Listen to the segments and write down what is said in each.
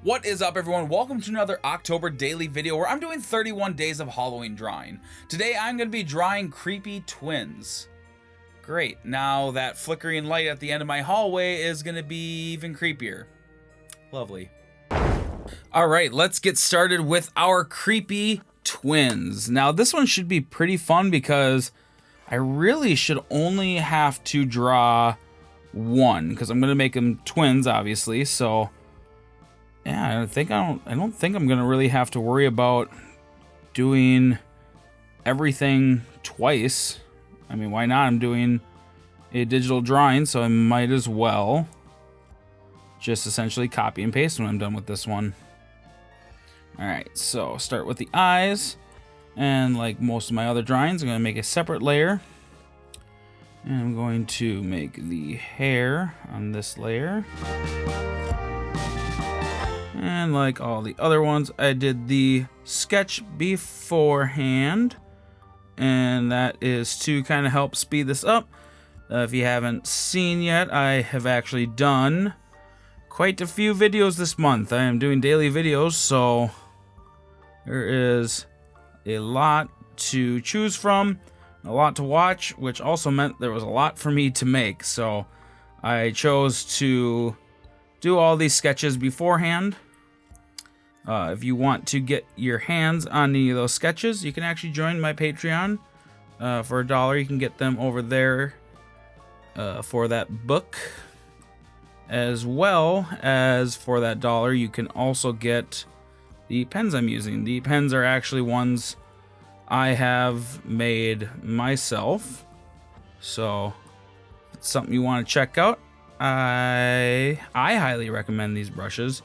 What is up, everyone? Welcome to another October daily video where I'm doing 31 days of Halloween drawing. Today I'm going to be drawing creepy twins. Great, now that flickering light at the end of my hallway is going to be even creepier. Lovely. Alright, let's get started with our creepy twins. Now this one should be pretty fun because I really should only have to draw one because I'm going to make them twins, obviously, so yeah, I don't think I'm gonna really have to worry about doing everything twice. I mean, why not? I'm doing a digital drawing, so I might as well just essentially copy and paste when I'm done with this one. Alright, so start with the eyes, and like most of my other drawings, I'm gonna make a separate layer. And I'm going to make the hair on this layer. And like all the other ones, I did the sketch beforehand, and that is to kind of help speed this up. If you haven't seen yet, I have actually done quite a few videos this month. I am doing daily videos, so there is a lot to choose from, a lot to watch, which also meant there was a lot for me to make. So I chose to do all these sketches beforehand. If you want to get your hands on any of those sketches, you can actually join my Patreon. For $1, you can get them over there for that book. As well as for that $1, you can also get the pens I'm using. The pens are actually ones I have made myself. So if it's something you want to check out, I highly recommend these brushes.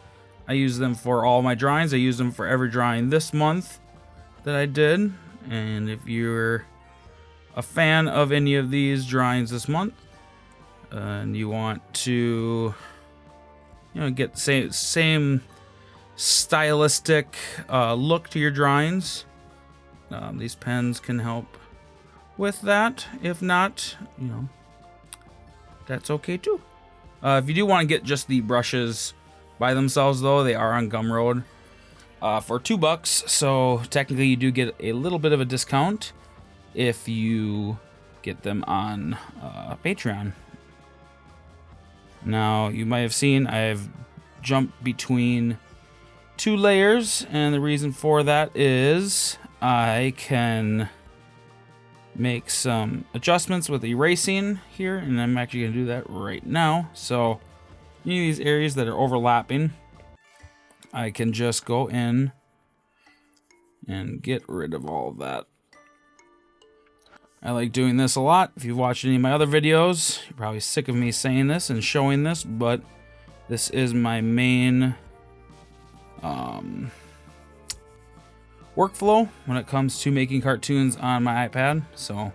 I use them for all my drawings. I use them for every drawing this month that I did. And if you're a fan of any of these drawings this month, and you want to, get the same stylistic look to your drawings, these pens can help with that. If not, that's okay too. If you do want to get just the brushes by themselves, though, they are on Gumroad for $2, so technically you do get a little bit of a discount if you get them on Patreon. Now, you might have seen I've jumped between two layers, and the reason for that is I can make some adjustments with erasing here, and I'm actually going to do that right now. So any of these areas that are overlapping, I can just go in and get rid of all of that. I like doing this a lot. If you've watched any of my other videos, you're probably sick of me saying this and showing this, but this is my main workflow when it comes to making cartoons on my iPad. So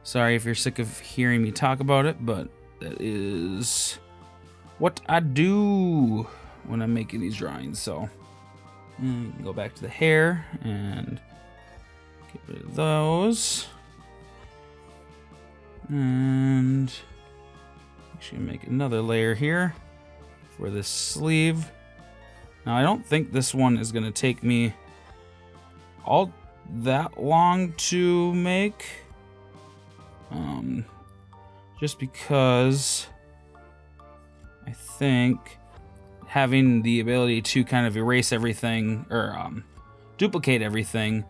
sorry if you're sick of hearing me talk about it, but that is what I do when I'm making these drawings. So go back to the hair and get rid of those, and actually make another layer here for this sleeve. Now I don't think this one is going to take me all that long to make, just because I think having the ability to kind of erase everything or duplicate everything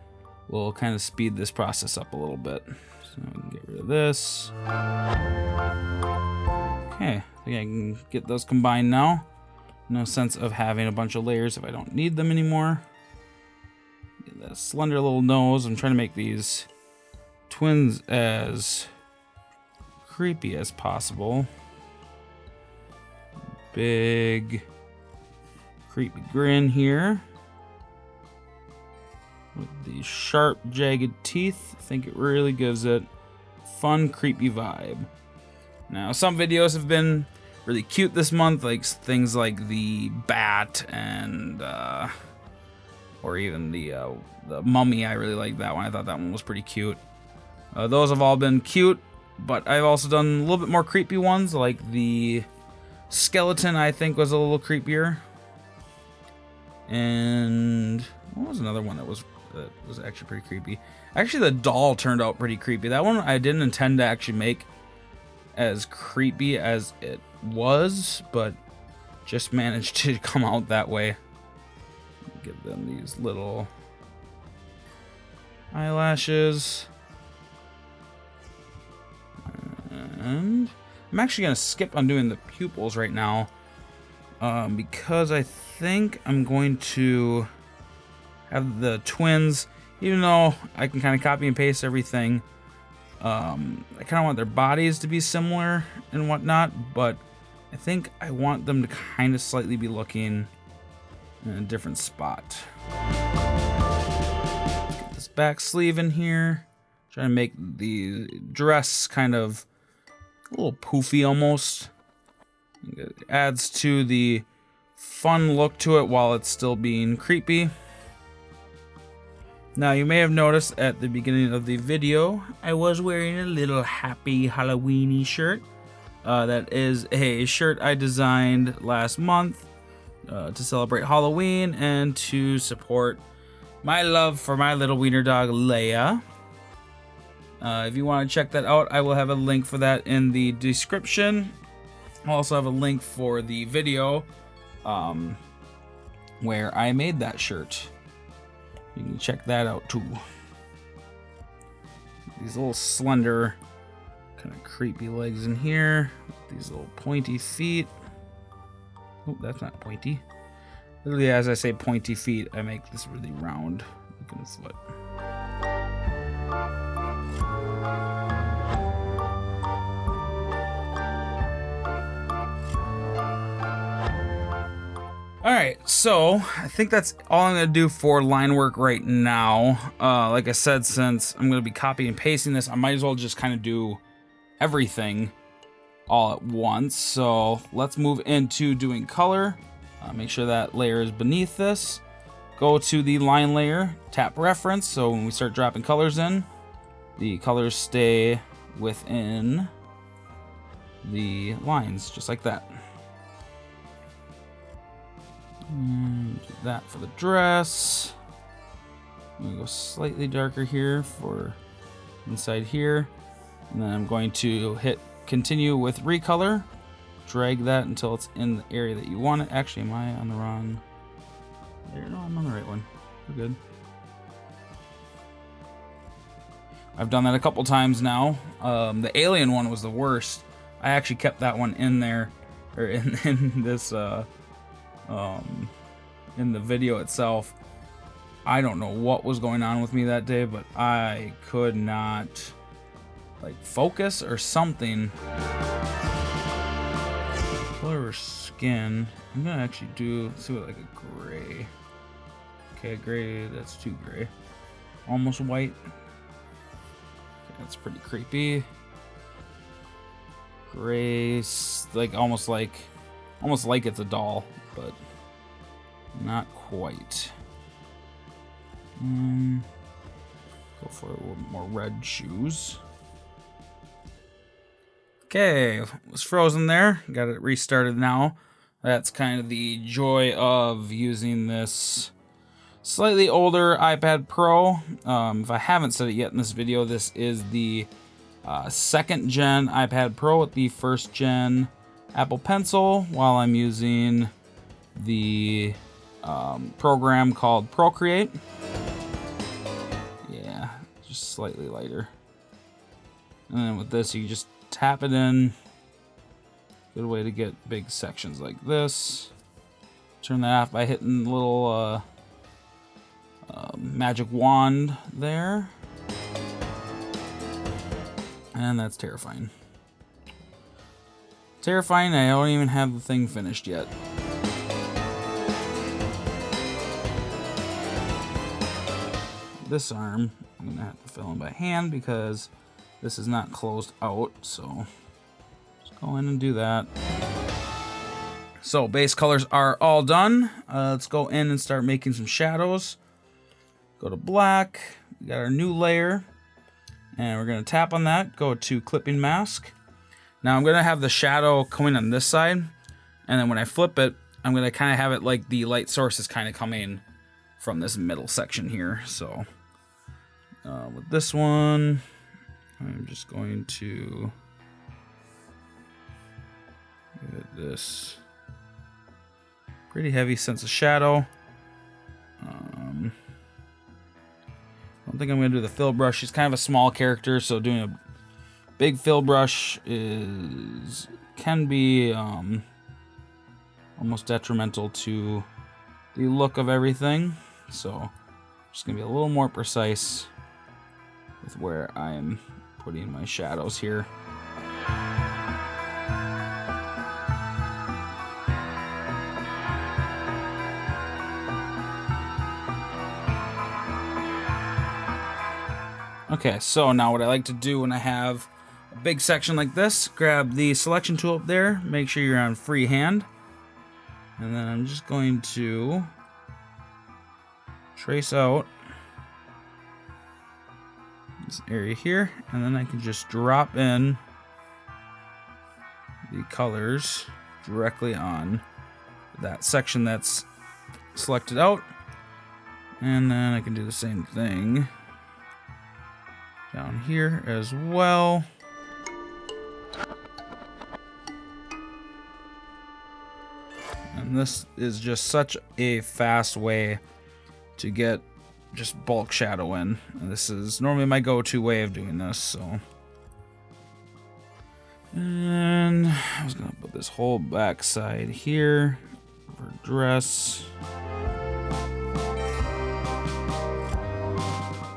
will kind of speed this process up a little bit. So I can get rid of this. Okay, I think I can get those combined now. No sense of having a bunch of layers if I don't need them anymore. Get that slender little nose. I'm trying to make these twins as creepy as possible. Big creepy grin here with these sharp jagged teeth. I think it really gives it fun creepy vibe. Now some videos have been really cute this month, like things like the bat and or even the mummy. I really like that one. I thought that one was pretty cute. Those have all been cute, but I've also done a little bit more creepy ones, like the skeleton I think was a little creepier. And what was another one that was actually pretty creepy? Actually, the doll turned out pretty creepy. That one I didn't intend to actually make as creepy as it was, but just managed to come out that way. Give them these little eyelashes. And I'm actually going to skip on doing the pupils right now because I think I'm going to have the twins, even though I can kind of copy and paste everything. I kind of want their bodies to be similar and whatnot, but I think I want them to kind of slightly be looking in a different spot. Get this back sleeve in here. Try to make the dress kind of a little poofy almost. It adds to the fun look to it while it's still being creepy. Now, you may have noticed at the beginning of the video, I was wearing a little happy Halloween-y shirt. That is a shirt I designed last month to celebrate Halloween and to support my love for my little wiener dog, Leia. If you want to check that out, I will have a link for that in the description. I'll also have a link for the video where I made that shirt. You can check that out too. These little slender, kind of creepy legs in here. These little pointy feet. Oh, that's not pointy. Literally, as I say pointy feet, I make this really round looking foot. Alright, so I think that's all I'm going to do for line work right now. Like I said, since I'm going to be copying and pasting this, I might as well just kind of do everything all at once. So let's move into doing color. Make sure that layer is beneath this. Go to the line layer, tap reference, so when we start dropping colors in, the colors stay within the lines, just like that. And do that for the dress. I'm going to go slightly darker here for inside here. And then I'm going to hit continue with recolor. Drag that until it's in the area that you want it. Actually, am I on the wrong? There, no, I'm on the right one. We're good. I've done that a couple times now. The alien one was the worst. I actually kept that one in there, or in this in the video itself. I don't know what was going on with me that day, but I could not like focus or something. Color her skin. I'm gonna actually let's do it like a gray. Okay, gray, that's too gray. Almost white. Okay, that's pretty creepy. Gray, like almost like it's a doll, but not quite. Go for a little more red shoes. Okay, it was frozen there. Got it restarted now. That's kind of the joy of using this slightly older iPad Pro. If I haven't said it yet in this video, this is the second gen iPad Pro with the first gen Apple Pencil, while I'm using the program called Procreate. Yeah, just slightly lighter. And then with this, you just tap it in. Good way to get big sections like this. Turn that off by hitting the little magic wand there. And that's terrifying. Terrifying, I don't even have the thing finished yet. This arm, I'm gonna have to fill in by hand because this is not closed out, so just go in and do that. So base colors are all done. Let's go in and start making some shadows. Go to black, we got our new layer, and we're gonna tap on that, go to clipping mask. Now I'm gonna have the shadow coming on this side, and then when I flip it, I'm gonna kind of have it like the light source is kind of coming from this middle section here. So with this one, I'm just going to give it this pretty heavy sense of shadow. I don't think I'm going to do the fill brush. She's kind of a small character, so doing a big fill brush can be almost detrimental to the look of everything. So I'm just going to be a little more precise with where I'm putting my shadows here. Okay, so now what I like to do when I have a big section like this, grab the selection tool up there, make sure you're on freehand, and then I'm just going to trace out this area here, and then I can just drop in the colors directly on that section that's selected out, and then I can do the same thing down here as well. And this is just such a fast way to get just bulk shadow in. And this is normally my go-to way of doing this, so. And I was gonna put this whole back side here for dress.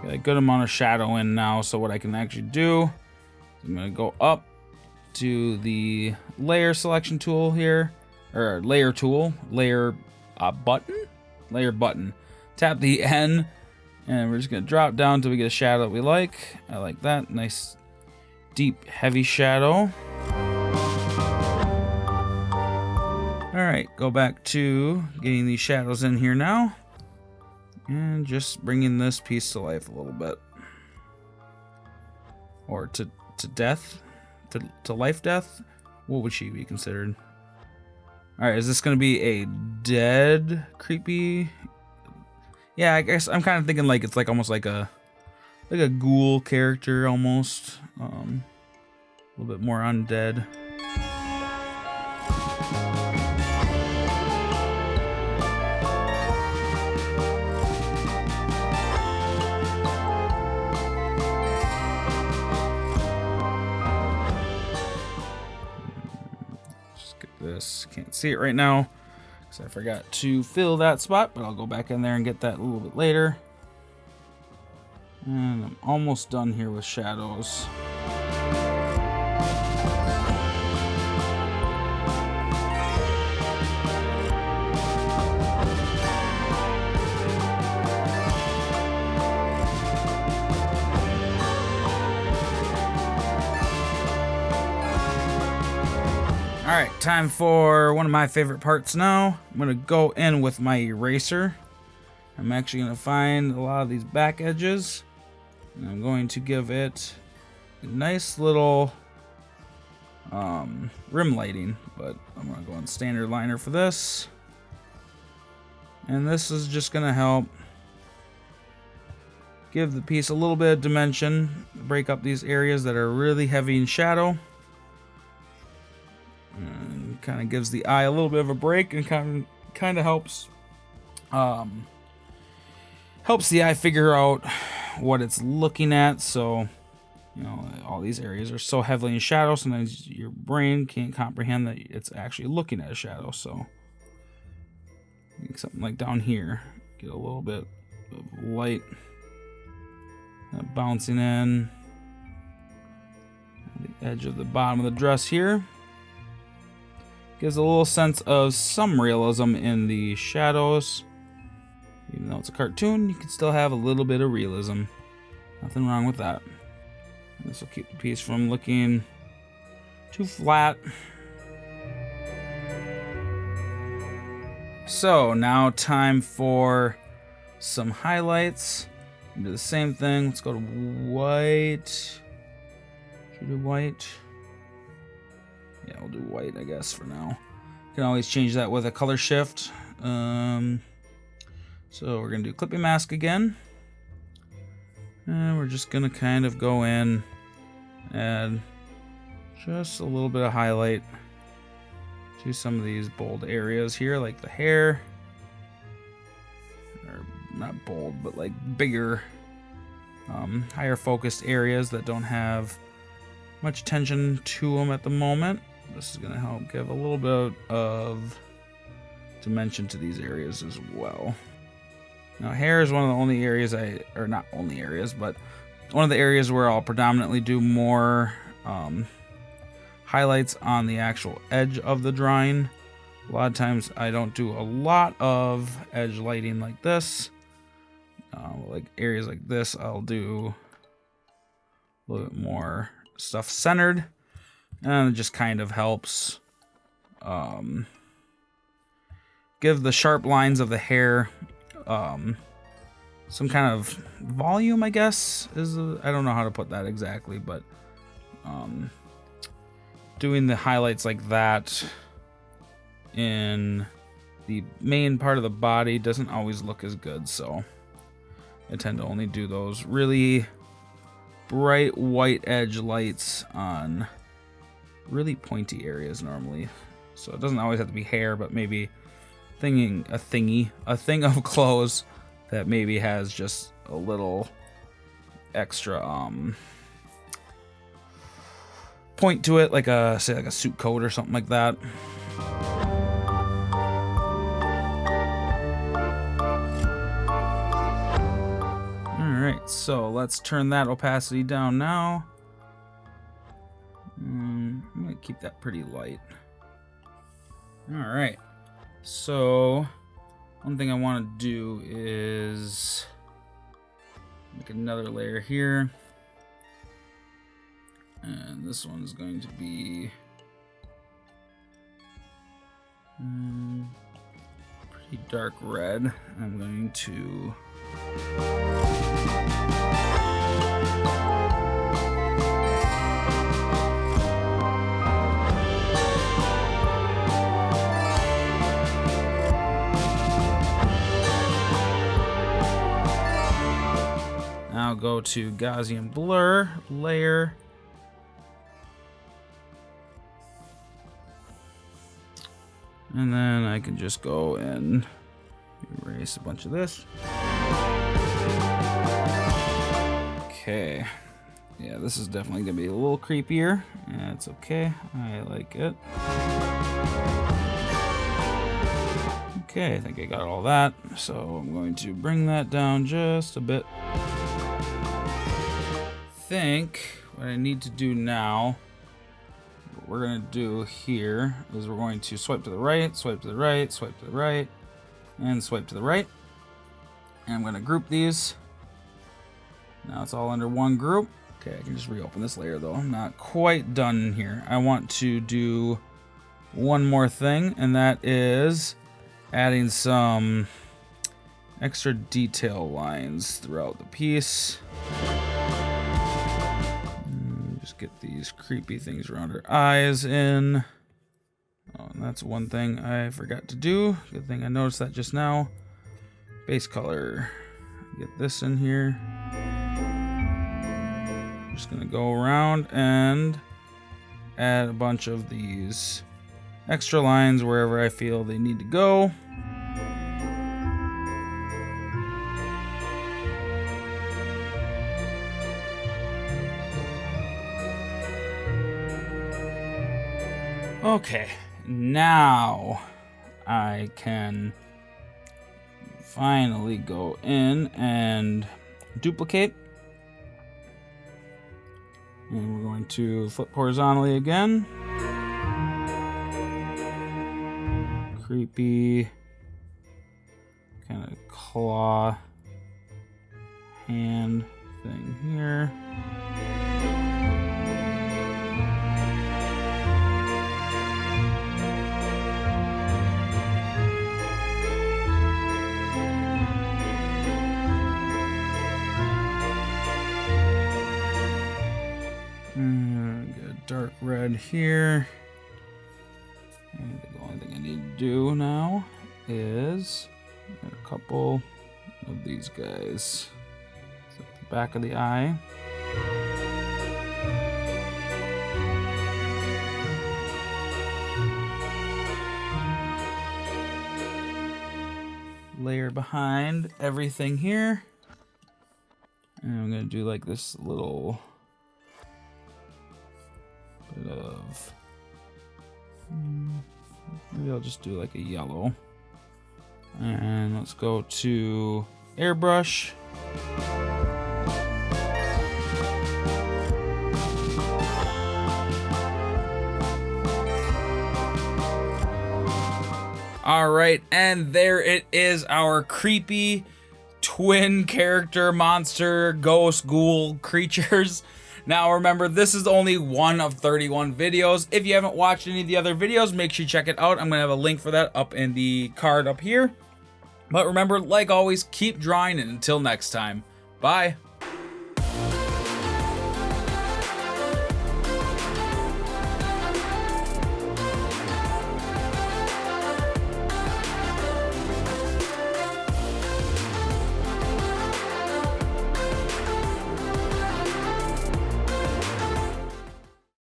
Got a good amount of shadow in now, so what I can actually do is I'm going to go up to the layer selection tool here, or layer tool, layer button. Tap the N, and we're just going to drop down until we get a shadow that we like. I like that. Nice, deep, heavy shadow. Alright, go back to getting these shadows in here now. And just bringing this piece to life a little bit. Or to death? To life death? What would she be considered? Alright, is this going to be a dead, creepy? Yeah, I guess I'm kind of thinking like it's like almost like a ghoul character almost. A little bit more undead. This can't see it right now because I forgot to fill that spot, but I'll go back in there and get that a little bit later. And I'm almost done here with shadows. Alright, time for one of my favorite parts now. I'm going to go in with my eraser. I'm actually going to find a lot of these back edges. And I'm going to give it a nice little rim lighting. But I'm going to go in standard liner for this. And this is just going to help give the piece a little bit of dimension. Break up these areas that are really heavy in shadow. And kind of gives the eye a little bit of a break and kind of helps the eye figure out what it's looking at. So, you know, all these areas are so heavily in shadow, sometimes your brain can't comprehend that it's actually looking at a shadow. So something like down here, get a little bit of light bouncing in the edge of the bottom of the dress here. Gives a little sense of some realism in the shadows. Even though it's a cartoon, you can still have a little bit of realism. Nothing wrong with that. This will keep the piece from looking too flat. So now time for some highlights. Do the same thing. Let's go to white. Should we do white? Yeah, we'll do white, I guess, for now. can always change that with a color shift. So we're gonna do clipping mask again. And we're just gonna kind of go in and just a little bit of highlight to some of these bold areas here, like the hair. Or not bold, but like bigger, higher focused areas that don't have much attention to them at the moment. This is gonna help give a little bit of dimension to these areas as well. Now hair is one of the only areas or not only areas, but one of the areas where I'll predominantly do more highlights on the actual edge of the drawing. A lot of times I don't do a lot of edge lighting like this. Like areas like this, I'll do a little bit more stuff centered, and it just kind of helps give the sharp lines of the hair some kind of volume, I guess. I don't know how to put that exactly, but doing the highlights like that in the main part of the body doesn't always look as good, so I tend to only do those really bright white edge lights on really pointy areas normally. So it doesn't always have to be hair, but maybe a thing of clothes that maybe has just a little extra point to it, like a suit coat or something like that. Alright, so let's turn that opacity down now. I'm gonna keep that pretty light. Alright, so one thing I want to do is make another layer here. And this one's going to be pretty dark red. I'm going to now go to Gaussian blur layer. And then I can just go and erase a bunch of this. Okay. Yeah, this is definitely gonna be a little creepier. Yeah, it's okay. I like it. Okay, I think I got all that. So I'm going to bring that down just a bit. I think what I need to do now, what we're gonna do here is we're going to swipe to the right, swipe to the right, swipe to the right, and swipe to the right. And I'm gonna group these. Now it's all under one group. Okay, I can just reopen this layer though. I'm not quite done here. I want to do one more thing, and that is adding some extra detail lines throughout the piece. Just get these creepy things around her eyes in. Oh, and that's one thing I forgot to do. Good thing I noticed that just now. Base color. Get this in here. Just gonna go around and add a bunch of these extra lines wherever I feel they need to go. Okay, now I can finally go in and duplicate. And we're going to flip horizontally again. Creepy kind of claw hand thing here. Good dark red here. And the only thing I need do now is add a couple of these guys. At the back of the eye. Layer behind everything here. And I'm gonna do like this little bit of, maybe I'll just do like a yellow. And let's go to airbrush. All right, and there it is, our creepy twin character monster ghost ghoul creatures. Now remember, this is only one of 31 videos. If you haven't watched any of the other videos, make sure you check it out. I'm gonna have a link for that up in the card up here. But remember, like always, keep drawing, and until next time, bye.